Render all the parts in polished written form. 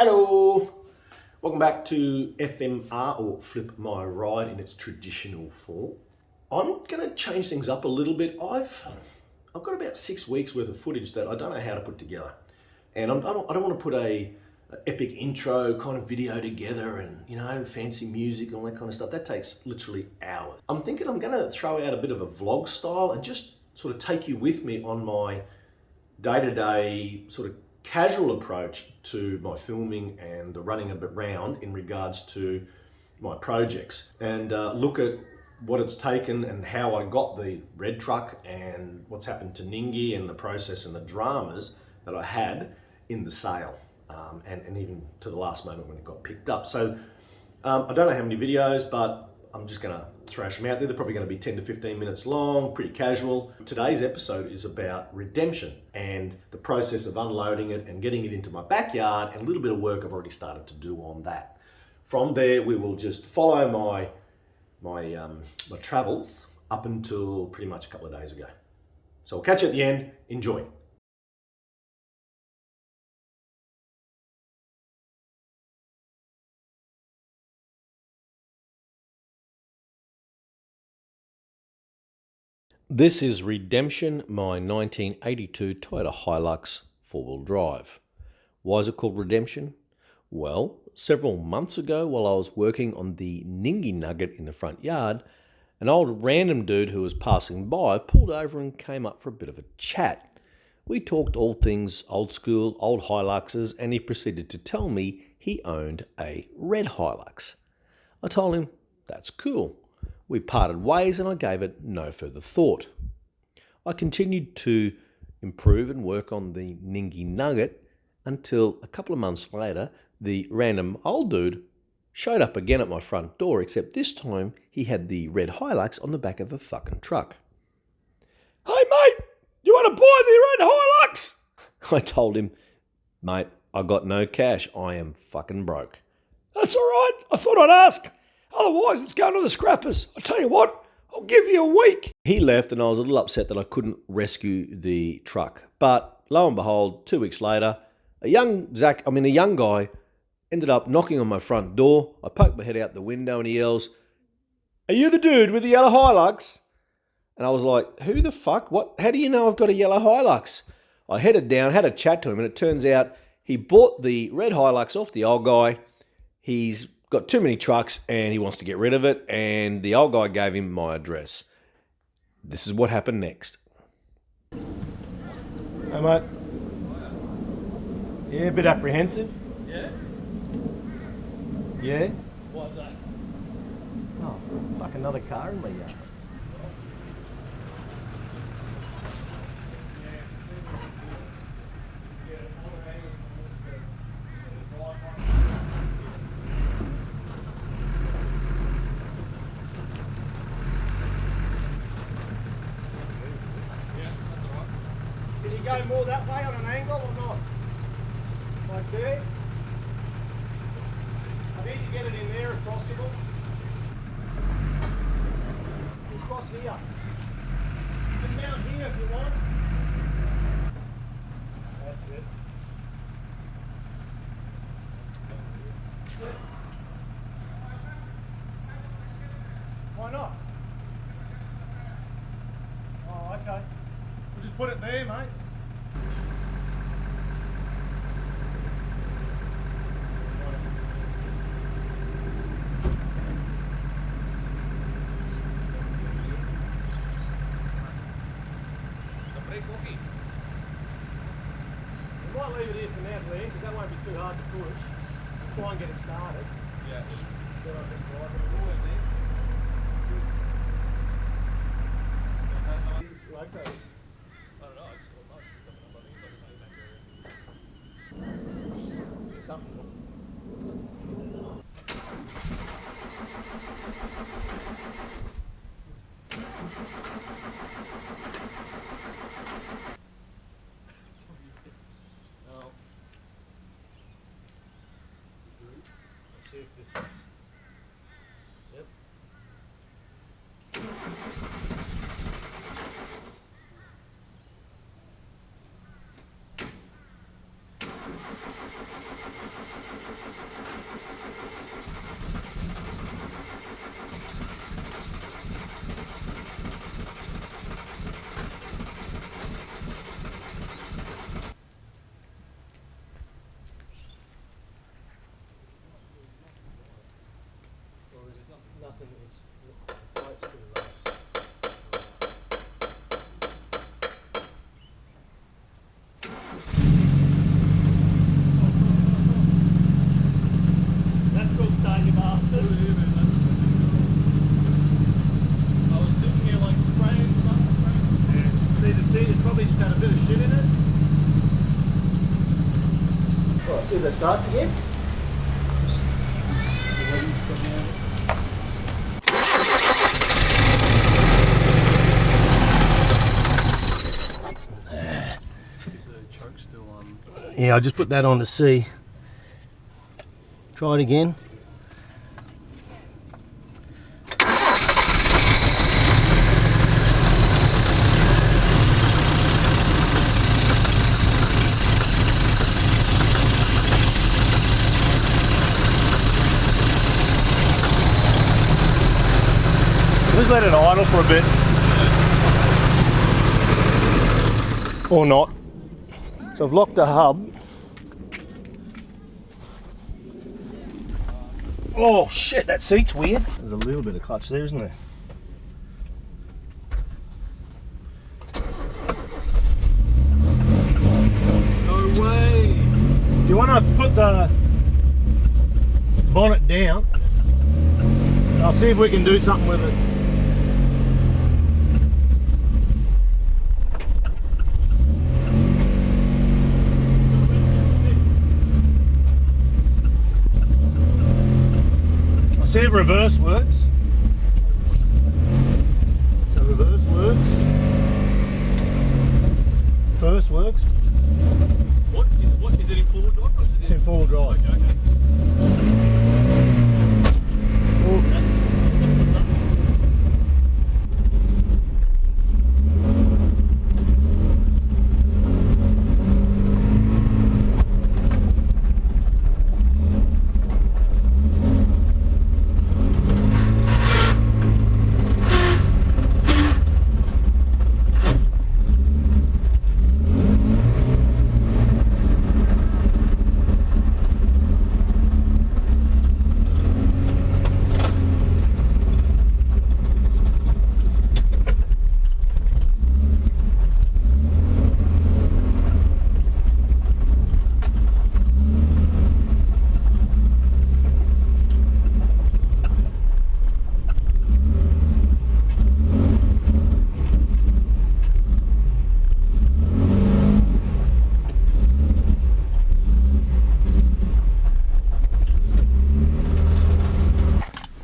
Hello! Welcome back to FMR, or Flip My Ride in its traditional form. I'm going to change things up a little bit. I've got about 6 weeks worth of footage that I don't know how to put together. And I don't want to put a epic intro kind of video together and, fancy music and all that kind of stuff. That takes literally hours. I'm thinking I'm going to throw out a bit of a vlog style and just sort of take you with me on my day-to-day sort of casual approach to my filming and the running around in regards to my projects, and look at what it's taken and how I got the red truck and what's happened to Ningy and the process and the dramas that I had in the sale, and even to the last moment when it got picked up. So I don't know how many videos, but I'm just going to thrash them out there. They're probably going to be 10 to 15 minutes long, pretty casual. Today's episode is about redemption and the process of unloading it and getting it into my backyard, and a little bit of work I've already started to do on that. From there, we will just follow my travels up until pretty much a couple of days ago. So I'll catch you at the end. Enjoy. This is Redemption, my 1982 Toyota Hilux four-wheel drive. Why is it called Redemption? Well, several months ago while I was working on the Ningy Nugget in the front yard, an old random dude who was passing by pulled over and came up for a bit of a chat. We talked all things old school, old Hiluxes, and he proceeded to tell me he owned a red Hilux. I told him, that's cool. We parted ways and I gave it no further thought. I continued to improve and work on the Ningy Nugget until a couple of months later, the random old dude showed up again at my front door, except this time he had the red Hilux on the back of a fucking truck. Hey mate, you want to buy the red Hilux? I told him, mate, I got no cash. I am fucking broke. That's all right. I thought I'd ask. Otherwise, it's going to the scrappers. I tell you what, I'll give you a week. He left and I was a little upset that I couldn't rescue the truck. But lo and behold, 2 weeks later, a young guy ended up knocking on my front door. I poked my head out the window and he yells, "Are you the dude with the yellow Hilux?" And I was like, who the fuck? What? How do you know I've got a yellow Hilux? I headed down, had a chat to him, and it turns out he bought the red Hilux off the old guy. He's got too many trucks and he wants to get rid of it, and the old guy gave him my address. This is what happened next. Hey mate. Yeah, a bit apprehensive. Yeah? Yeah? Why's that? Oh, fuck, another car in my yard. Can you go more that way on an angle or not? Like there? I need to get it in there if possible. Across here. You can mount here if you want. That's it. That's it. Why not? Oh, okay. We'll just put it there, mate. We might leave it here for now, Glenn, because that won't be too hard to push. We'll try and get it started. Yeah. Then I can drive it forward there. Okay. I don't know, I just thought, I think it's like the same back there. Is there something? No. Let's see if this is. Yep. see if that starts again. Is the choke still on? Yeah, I just put that on to see. Try it again. Just let it idle for a bit. Or not. So I've locked the hub. Oh shit, that seat's weird. There's a little bit of clutch there, isn't there? No way! Do you want to put the bonnet down? I'll see if we can do something with it. See if reverse works. So reverse works. First works. What is it in full drive? Or is It's in full drive. Okay. Oh, What's that?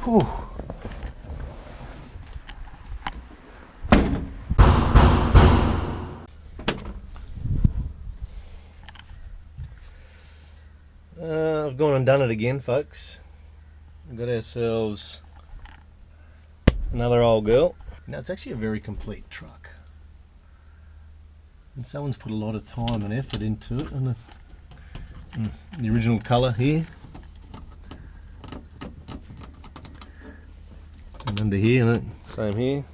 whew. I've gone and done it again, folks. We've got ourselves another old girl. Now it's actually a very complete truck. And someone's put a lot of time and effort into it. And the original colour here. And under here, look, same here.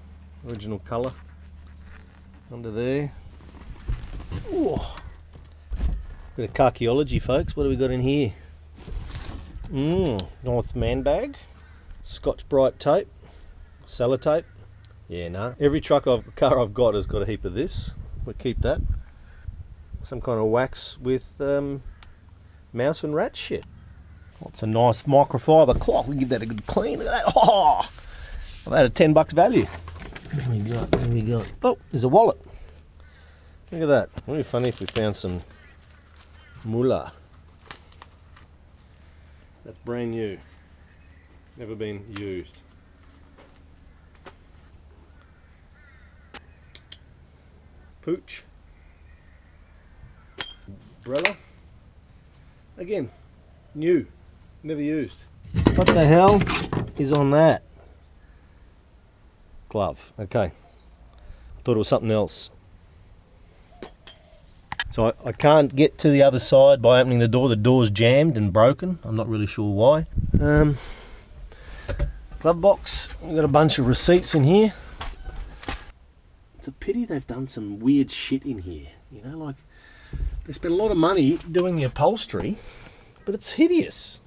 Original colour. Under there. Ooh. Bit of archaeology, folks. What have we got in here? North man bag. Scotch Brite tape. Sellotape. Yeah, nah. Every car I've got has got a heap of this. We'll keep that. Some kind of wax with mouse and rat shit. Oh, it's a nice microfiber cloth. We give that a good clean. Look at that. Oh, I've had a $10 value. What we got? What we got? Oh, there's a wallet. Look at that. Wouldn't it be funny if we found some moolah? That's brand new. Never been used. Pooch. Umbrella. Again, new. Never used. What the hell is on that? Glove. Okay. Thought it was something else. So I can't get to the other side by opening the door. The door's jammed and broken. I'm not really sure why. Glove box. We've got a bunch of receipts in here. It's a pity they've done some weird shit in here. You know, like they spent a lot of money doing the upholstery, but it's hideous.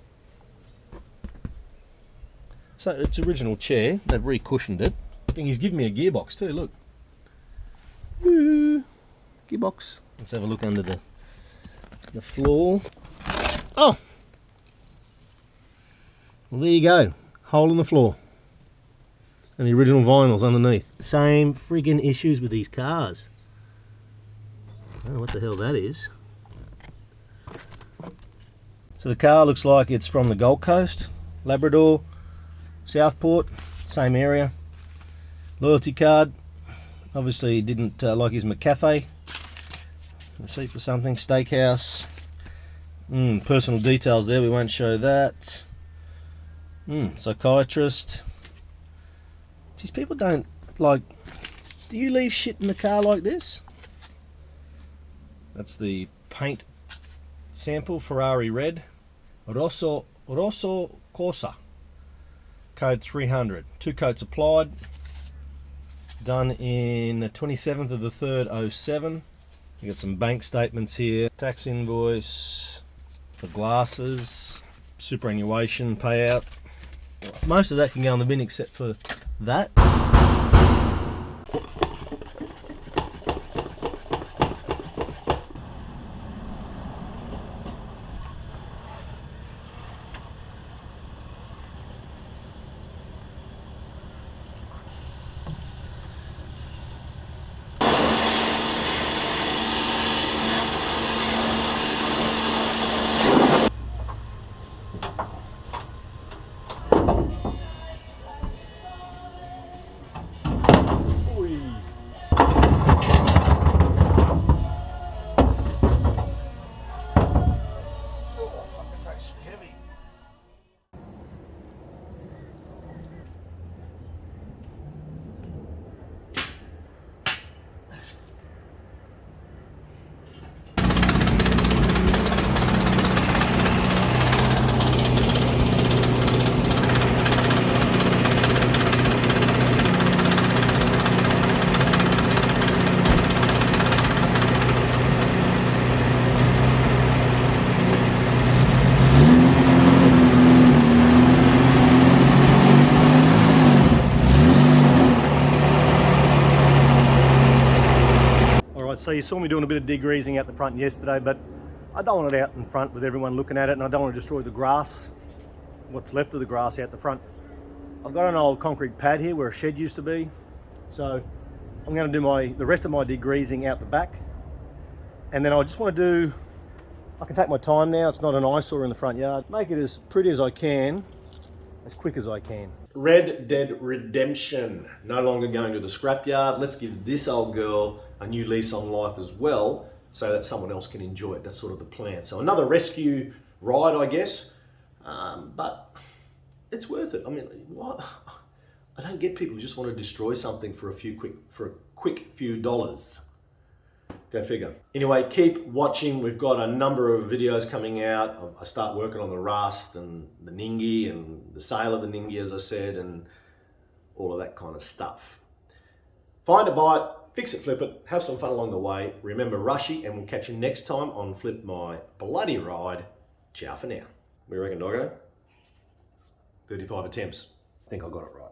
So it's original chair. They've re-cushioned it. I think he's given me a gearbox too. Look. Ooh, gearbox. Let's have a look under the floor. Oh! Well, there you go. Hole in the floor. And the original vinyl's underneath. Same friggin' issues with these cars. I don't know what the hell that is. So the car looks like it's from the Gold Coast, Labrador, Southport, same area. Loyalty card, obviously he didn't like his McCafe. Receipt for something, steakhouse. Personal details there, we won't show that. Psychiatrist. These people don't, like, do you leave shit in the car like this? That's the paint sample, Ferrari red. Rosso Corsa. Code 300. 2 coats applied. Done in the 27th of the 3rd, 07. You got some bank statements here. Tax invoice for glasses. Superannuation payout. Most of that can go in the bin except for that. So you saw me doing a bit of degreasing out the front yesterday, but I don't want it out in front with everyone looking at it, and I don't want to destroy the grass, what's left of the grass out the front. I've got an old concrete pad here where a shed used to be, so I'm going to do the rest of my degreasing out the back, and then I just want to do, I can take my time now, it's not an eyesore in the front yard, make it as pretty as I can, as quick as I can. Red Dead Redemption, no longer going to the scrapyard. Let's give this old girl a new lease on life as well, so that someone else can enjoy it. That's sort of the plan. So another rescue ride, I guess, but it's worth it. I mean, what? I don't get people who just want to destroy something for a quick few dollars. Go figure. Anyway, keep watching. We've got a number of videos coming out. I start working on the rust and the Ningy and the sale of the Ningy, as I said, and all of that kind of stuff. Find a bite, fix it, flip it, have some fun along the way. Remember Rushy, and we'll catch you next time on Flip My Bloody Ride. Ciao for now. We reckon, doggo? 35 attempts. I think I got it right.